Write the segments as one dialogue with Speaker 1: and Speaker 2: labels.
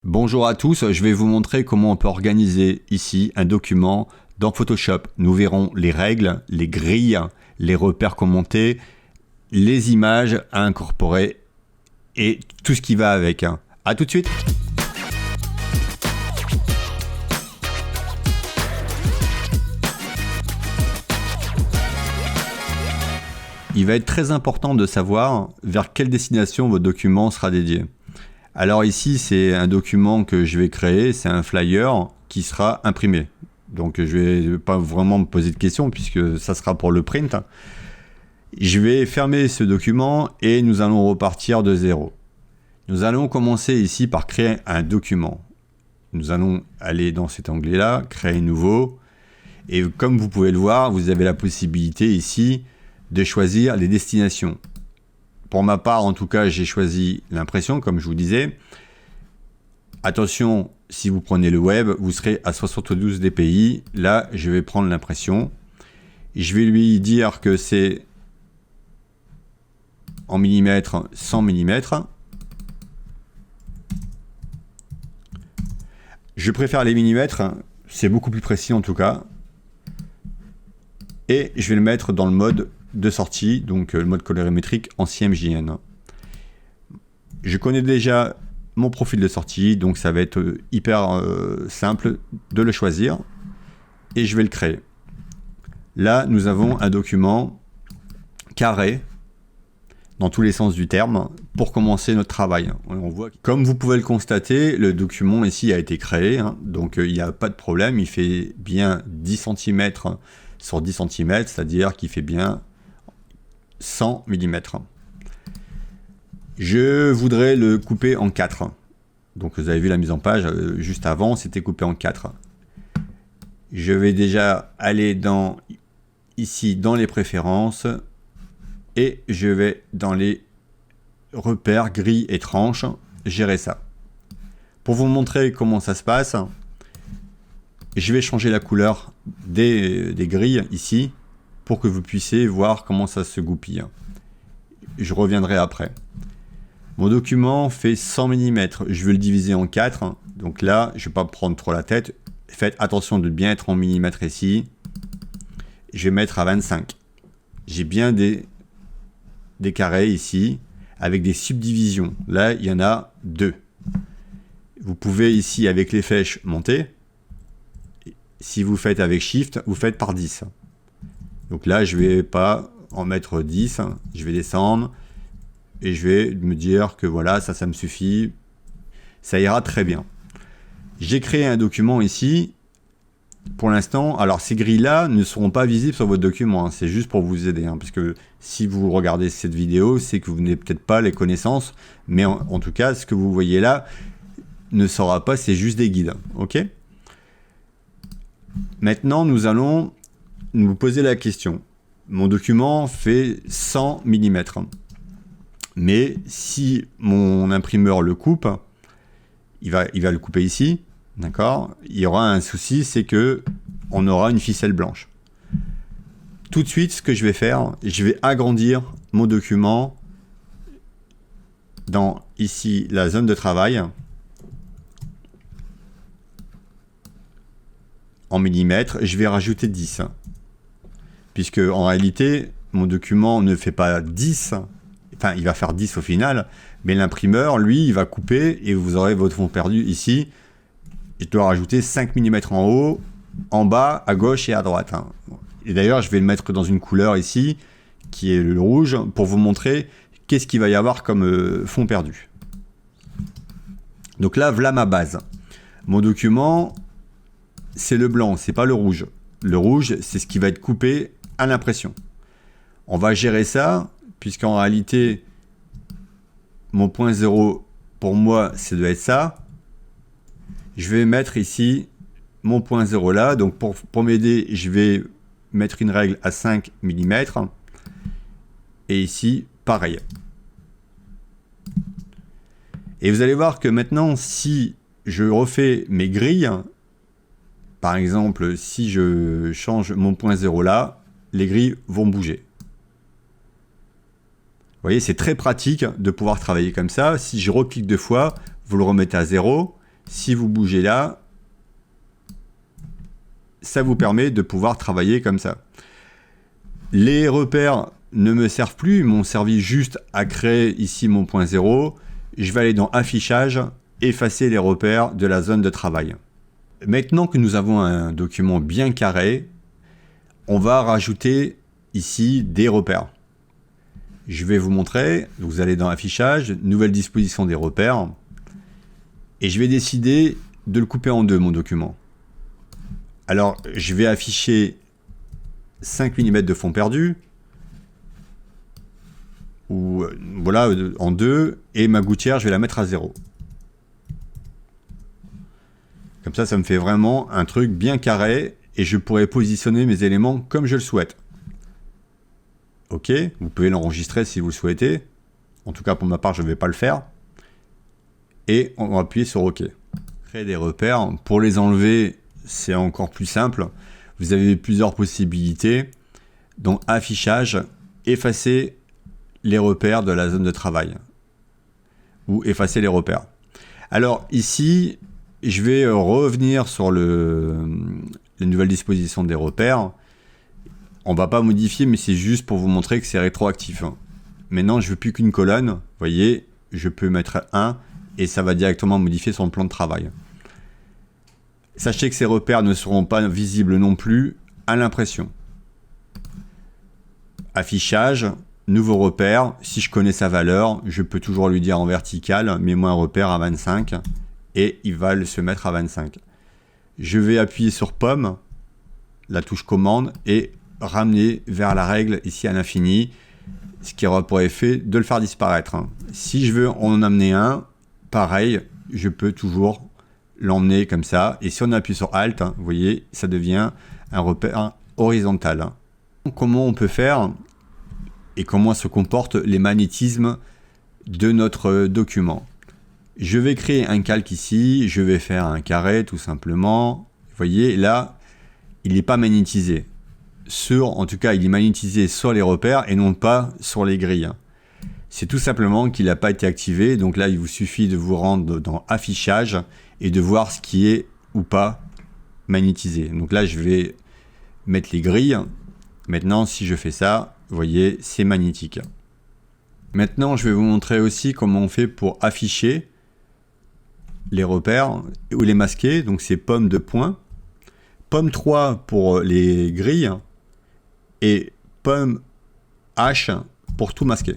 Speaker 1: Bonjour à tous, je vais vous montrer comment on peut organiser ici un document dans Photoshop. Nous verrons les règles, les grilles, les repères commentés, les images à incorporer et tout ce qui va avec. A tout de suite. Il va être très important de savoir vers quelle destination votre document sera dédié. Alors ici, c'est un document que je vais créer, c'est un flyer qui sera imprimé. Donc je vais pas vraiment me poser de questions puisque ça sera pour le print. Je vais fermer ce document et nous allons repartir de zéro. Nous allons commencer ici par créer un document. Nous allons aller dans cet onglet-là, créer nouveau. Et comme vous pouvez le voir, vous avez la possibilité ici de choisir les destinations. Pour ma part, en tout cas, j'ai choisi l'impression, comme je vous disais. Attention, si vous prenez le web, vous serez à 72 dpi. Là, je vais prendre l'impression. Je vais lui dire que c'est en millimètres, 100 millimètres. Je préfère les millimètres, c'est beaucoup plus précis en tout cas. Et je vais le mettre dans le mode de sortie, donc le mode colorimétrique en CMJN. Je connais déjà mon profil de sortie, donc ça va être hyper simple de le choisir et je vais le créer. Là, nous avons un document carré dans tous les sens du terme pour commencer notre travail. On voit, comme vous pouvez le constater, le document ici a été créé, donc il n'y a pas de problème, il fait bien 10 cm sur 10 cm, c'est-à-dire qu'il fait bien 100 mm. Je voudrais le couper en 4. Donc vous avez vu la mise en page, juste avant, c'était coupé en 4. Je vais déjà aller ici dans les préférences et je vais dans les repères, grilles et tranches, gérer ça. Pour vous montrer comment ça se passe, je vais changer la couleur des grilles ici pour que vous puissiez voir comment ça se goupille. Je reviendrai après. Mon document fait 100 mm. Je vais le diviser en 4. Donc là, je ne vais pas prendre trop la tête. Faites attention de bien être en millimètres ici. Je vais mettre à 25. J'ai bien des carrés ici avec des subdivisions. Là, il y en a 2. Vous pouvez ici, avec les flèches, monter. Si vous faites avec Shift, vous faites par 10. Donc là, je ne vais pas en mettre 10, je vais descendre et je vais me dire que voilà, ça me suffit, ça ira très bien. J'ai créé un document ici, pour l'instant, alors ces grilles-là ne seront pas visibles sur votre document, c'est juste pour vous aider, parce que si vous regardez cette vidéo, c'est que vous n'avez peut-être pas les connaissances, mais en tout cas, ce que vous voyez là ne sera pas, c'est juste des guides, ok ? Maintenant, nous allons nous poser la question. Mon document fait 100 mm. Mais si mon imprimeur le coupe, il va le couper ici, d'accord ? Il y aura un souci, c'est que on aura une ficelle blanche. Tout de suite, ce que je vais faire, je vais agrandir mon document dans ici la zone de travail en millimètres. Je vais rajouter 10. Puisque en réalité, mon document ne fait pas 10, enfin il va faire 10 au final, mais l'imprimeur, lui, il va couper et vous aurez votre fond perdu ici. Je dois rajouter 5 mm en haut, en bas, à gauche et à droite. Et d'ailleurs, je vais le mettre dans une couleur ici, qui est le rouge, pour vous montrer qu'est-ce qu'il va y avoir comme fond perdu. Donc là, voilà ma base. Mon document, c'est le blanc, c'est pas le rouge. Le rouge, c'est ce qui va être coupé à l'impression. On va gérer ça, puisqu'en réalité, mon point 0, pour moi, ça doit être ça. Je vais mettre ici mon point 0 là. Donc, pour m'aider, je vais mettre une règle à 5 mm. Et ici, pareil. Et vous allez voir que maintenant, si je refais mes grilles, par exemple, si je change mon point 0 là, les grilles vont bouger. Vous voyez, c'est très pratique de pouvoir travailler comme ça. Si je reclique 2 fois, vous le remettez à 0 Si vous bougez là, ça vous permet de pouvoir travailler comme ça. Les repères ne me servent plus, ils m'ont servi juste à créer ici mon point 0. Je vais aller dans affichage, effacer les repères de la zone de travail. Maintenant que nous avons un document bien carré, on va rajouter ici des repères. Je vais vous montrer, vous allez dans affichage, nouvelle disposition des repères, et je vais décider de le couper en deux, mon document. Alors, je vais afficher 5 mm de fond perdu, ou voilà, en deux, et ma gouttière, je vais la mettre à 0. Comme ça me fait vraiment un truc bien carré, et je pourrais positionner mes éléments comme je le souhaite. Ok, vous pouvez l'enregistrer si vous le souhaitez. En tout cas, pour ma part, je ne vais pas le faire. Et on va appuyer sur OK. Créer des repères. Pour les enlever, c'est encore plus simple. Vous avez plusieurs possibilités. Donc, affichage, effacer les repères de la zone de travail. Ou effacer les repères. Alors, ici, je vais revenir sur les nouvelles dispositions des repères. On va pas modifier, mais c'est juste pour vous montrer que c'est rétroactif. Maintenant, je veux plus qu'une colonne. Vous voyez, je peux mettre 1 et ça va directement modifier son plan de travail. Sachez que ces repères ne seront pas visibles non plus à l'impression. Affichage, nouveau repère. Si je connais sa valeur, je peux toujours lui dire en vertical, mets-moi un repère à 25 et il va se mettre à 25. Je vais appuyer sur pomme, la touche commande, et ramener vers la règle ici à l'infini, ce qui aura pour effet de le faire disparaître. Si je veux en amener un, pareil, je peux toujours l'emmener comme ça, et si on appuie sur Alt, vous voyez, ça devient un repère horizontal. Comment on peut faire et comment se comportent les magnétismes de notre document? Je vais créer un calque ici, je vais faire un carré tout simplement. Vous voyez, là, il n'est pas magnétisé. En tout cas, il est magnétisé sur les repères et non pas sur les grilles. C'est tout simplement qu'il n'a pas été activé. Donc là, il vous suffit de vous rendre dans affichage et de voir ce qui est ou pas magnétisé. Donc là, je vais mettre les grilles. Maintenant, si je fais ça, vous voyez, c'est magnétique. Maintenant, je vais vous montrer aussi comment on fait pour afficher les repères ou les masquer. Donc c'est pomme de points. Pomme 3 pour les grilles. Et pomme H pour tout masquer.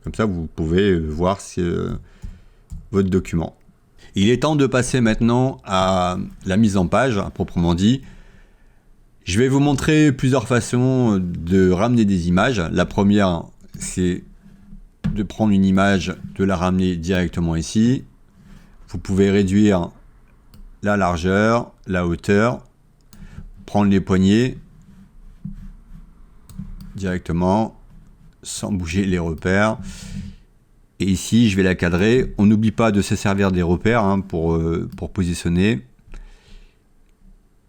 Speaker 1: Comme ça, vous pouvez voir votre document. Il est temps de passer maintenant à la mise en page, à proprement dit. Je vais vous montrer plusieurs façons de ramener des images. La première, c'est de prendre une image, de la ramener directement ici. Vous pouvez réduire la largeur, la hauteur, prendre les poignées directement sans bouger les repères, et ici je vais la cadrer. On n'oublie pas de se servir des repères pour positionner.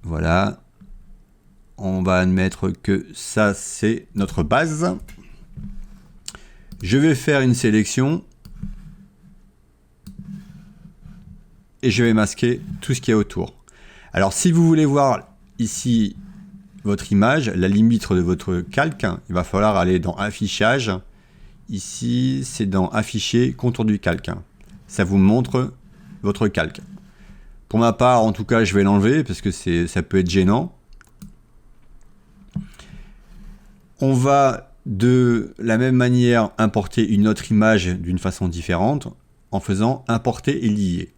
Speaker 1: Voilà, on va admettre que ça c'est notre base. Je vais faire une sélection et je vais masquer tout ce qui est autour. Alors si vous voulez voir ici votre image, la limite de votre calque, il va falloir aller dans affichage. Ici, c'est dans afficher contour du calque. Ça vous montre votre calque. Pour ma part, en tout cas, je vais l'enlever parce que ça peut être gênant. On va de la même manière importer une autre image d'une façon différente en faisant importer et lier.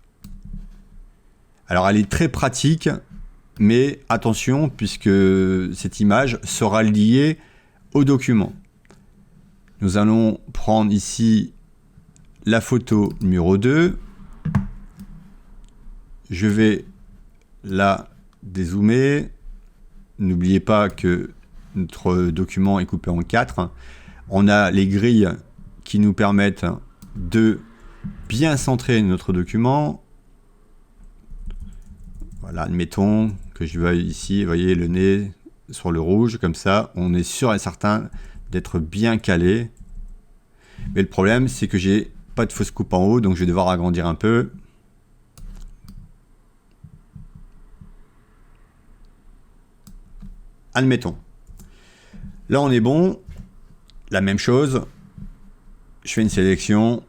Speaker 1: Alors, elle est très pratique. Mais attention, puisque cette image sera liée au document. Nous allons prendre ici la photo numéro 2. Je vais la dézoomer. N'oubliez pas que notre document est coupé en 4. On a les grilles qui nous permettent de bien centrer notre document. Voilà, admettons que je veuille ici, vous voyez le nez sur le rouge, comme ça, on est sûr et certain d'être bien calé. Mais le problème, c'est que j'ai pas de fausse coupe en haut, donc je vais devoir agrandir un peu. Admettons. Là, on est bon. La même chose. Je fais une sélection.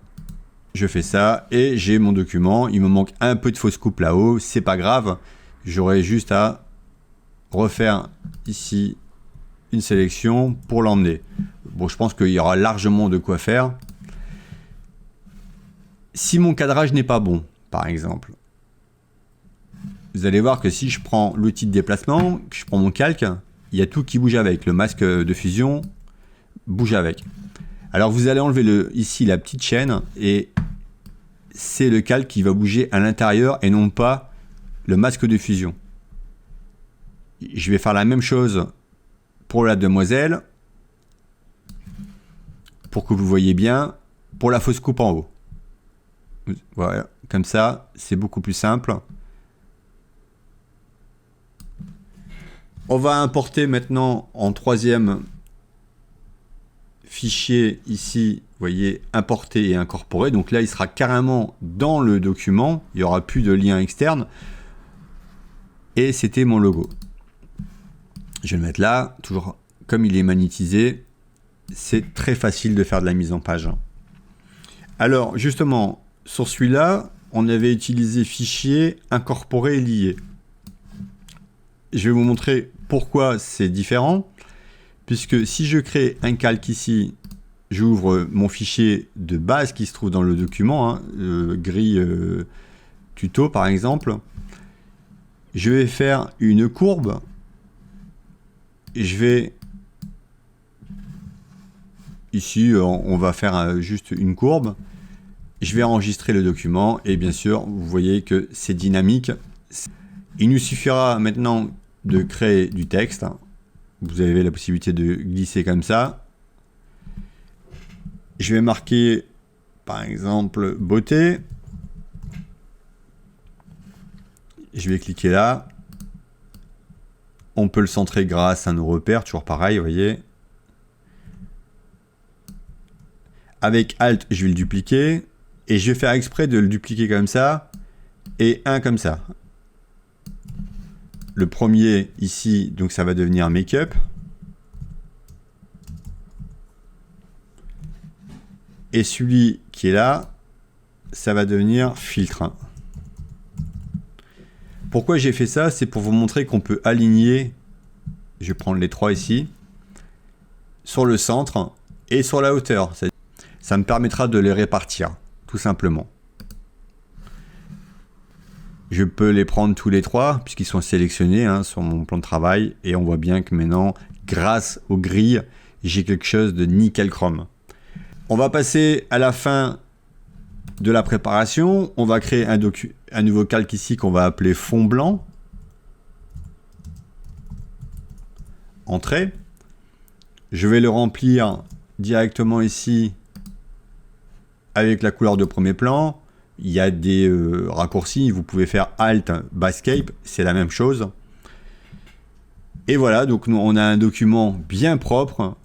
Speaker 1: Je fais ça et j'ai mon document. Il me manque un peu de fausse coupe là-haut. C'est pas grave. J'aurai juste à refaire ici une sélection pour l'emmener. Bon, je pense qu'il y aura largement de quoi faire. Si mon cadrage n'est pas bon, par exemple, vous allez voir que si je prends l'outil de déplacement, que je prends mon calque, il y a tout qui bouge avec. Le masque de fusion bouge avec. Alors vous allez enlever ici la petite chaîne et c'est le calque qui va bouger à l'intérieur et non pas le masque de fusion. Je vais faire la même chose pour la demoiselle pour que vous voyez bien pour la fausse coupe en haut. Voilà, comme ça, c'est beaucoup plus simple. On va importer maintenant en troisième fichier ici, vous voyez, importer et incorporer. Donc là, il sera carrément dans le document. Il n'y aura plus de lien externe. Et c'était mon logo. Je vais le mettre là, toujours comme il est magnétisé. C'est très facile de faire de la mise en page. Alors, justement, sur celui-là, on avait utilisé fichier, incorporer et lier. Je vais vous montrer pourquoi c'est différent. Puisque si je crée un calque ici, j'ouvre mon fichier de base qui se trouve dans le document, grille tuto par exemple. Je vais faire une courbe. Et je vais... Ici, on va faire juste une courbe. Je vais enregistrer le document et bien sûr, vous voyez que c'est dynamique. Il nous suffira maintenant de créer du texte. Vous avez la possibilité de glisser comme ça. Je vais marquer, par exemple, beauté. Je vais cliquer là. On peut le centrer grâce à nos repères, toujours pareil, vous voyez. Avec Alt, je vais le dupliquer. Et je vais faire exprès de le dupliquer comme ça. Et un comme ça. Le premier ici, donc ça va devenir make-up. Et celui qui est là, ça va devenir filtre. Pourquoi j'ai fait ça? C'est pour vous montrer qu'on peut aligner, je vais prendre les trois ici, sur le centre et sur la hauteur. Ça me permettra de les répartir, tout simplement. Je peux les prendre tous les trois, puisqu'ils sont sélectionnés sur mon plan de travail. Et on voit bien que maintenant, grâce aux grilles, j'ai quelque chose de nickel chrome. On va passer à la fin de la préparation. On va créer un nouveau calque ici qu'on va appeler fond blanc. Entrée. Je vais le remplir directement ici avec la couleur de premier plan. Il y a des raccourcis, vous pouvez faire Alt, Backscape, c'est la même chose. Et voilà, donc nous, on a un document bien propre.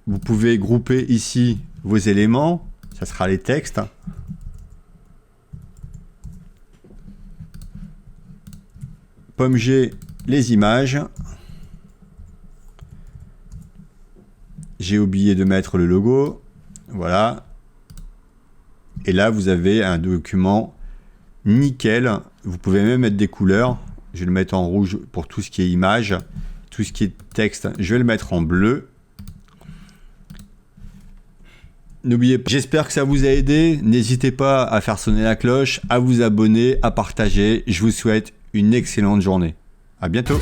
Speaker 1: Vous pouvez grouper ici vos éléments, ça sera les textes. Pomme G, les images. J'ai oublié de mettre le logo, voilà. Et là, vous avez un document nickel. Vous pouvez même mettre des couleurs. Je vais le mettre en rouge pour tout ce qui est image. Tout ce qui est texte, je vais le mettre en bleu. N'oubliez pas, j'espère que ça vous a aidé. N'hésitez pas à faire sonner la cloche, à vous abonner, à partager. Je vous souhaite une excellente journée. À bientôt.